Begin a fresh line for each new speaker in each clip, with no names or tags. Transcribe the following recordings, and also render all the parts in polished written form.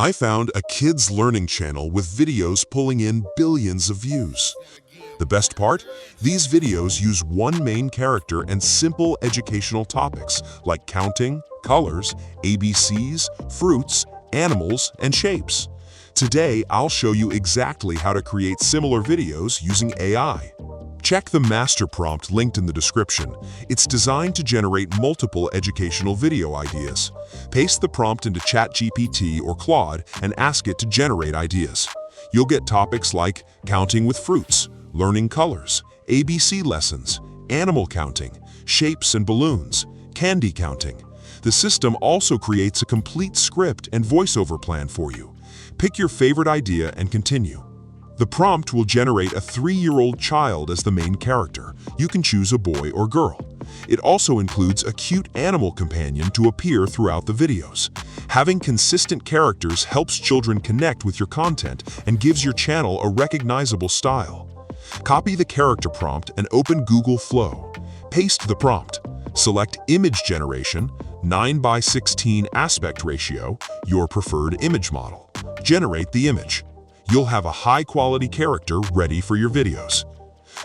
I found a kids learning channel with videos pulling in billions of views. The best part? These videos use one main character and simple educational topics like counting, colors, ABCs, fruits, animals, and shapes. Today, I'll show you exactly how to create similar videos using AI. Check the master prompt linked in the description. It's designed to generate multiple educational video ideas. Paste the prompt into ChatGPT or Claude and ask it to generate ideas. You'll get topics like counting with fruits, learning colors, ABC lessons, animal counting, shapes and balloons, candy counting. The system also creates a complete script and voiceover plan for you. Pick your favorite idea and continue. The prompt will generate a 3-year-old child as the main character. You can choose a boy or girl. It also includes a cute animal companion to appear throughout the videos. Having consistent characters helps children connect with your content and gives your channel a recognizable style. Copy the character prompt and open Google Flow. Paste the prompt. Select Image Generation, 9:16 aspect ratio, your preferred image model. Generate the image. You'll have a high-quality character ready for your videos.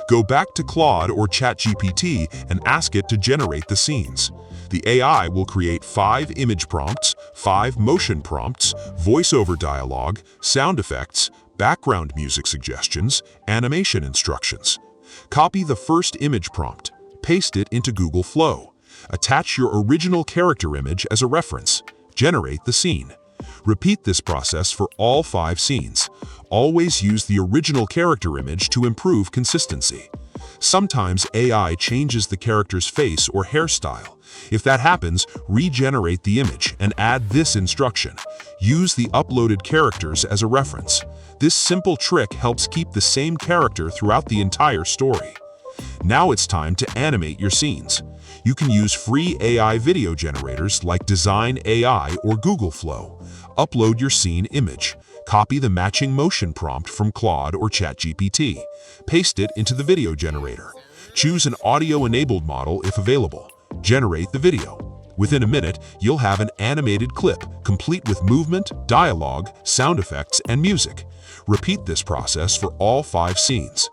Go back to Claude or ChatGPT and ask it to generate the scenes. The AI will create 5 image prompts, 5 motion prompts, voiceover dialogue, sound effects, background music suggestions, animation instructions. Copy the first image prompt. Paste it into Google Flow. Attach your original character image as a reference. Generate the scene. Repeat this process for all 5 scenes. Always use the original character image to improve consistency. Sometimes AI changes the character's face or hairstyle. If that happens, regenerate the image and add this instruction. Use the uploaded characters as a reference. This simple trick helps keep the same character throughout the entire story. Now it's time to animate your scenes. You can use free AI video generators like Design AI or Google Flow. Upload your scene image. Copy the matching motion prompt from Claude or ChatGPT. Paste it into the video generator. Choose an audio-enabled model if available. Generate the video. Within a minute, you'll have an animated clip, complete with movement, dialogue, sound effects, and music. Repeat this process for all 5 scenes.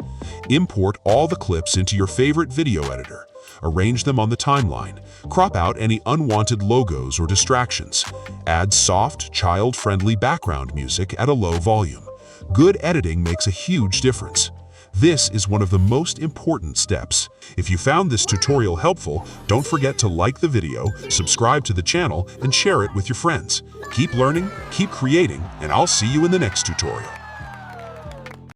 Import all the clips into your favorite video editor. Arrange them on the timeline. Crop out any unwanted logos or distractions. Add soft, child-friendly background music at a low volume. Good editing makes a huge difference. This is one of the most important steps. If you found this tutorial helpful, don't forget to like the video, subscribe to the channel, and share it with your friends. Keep learning, keep creating, and I'll see you in the next tutorial.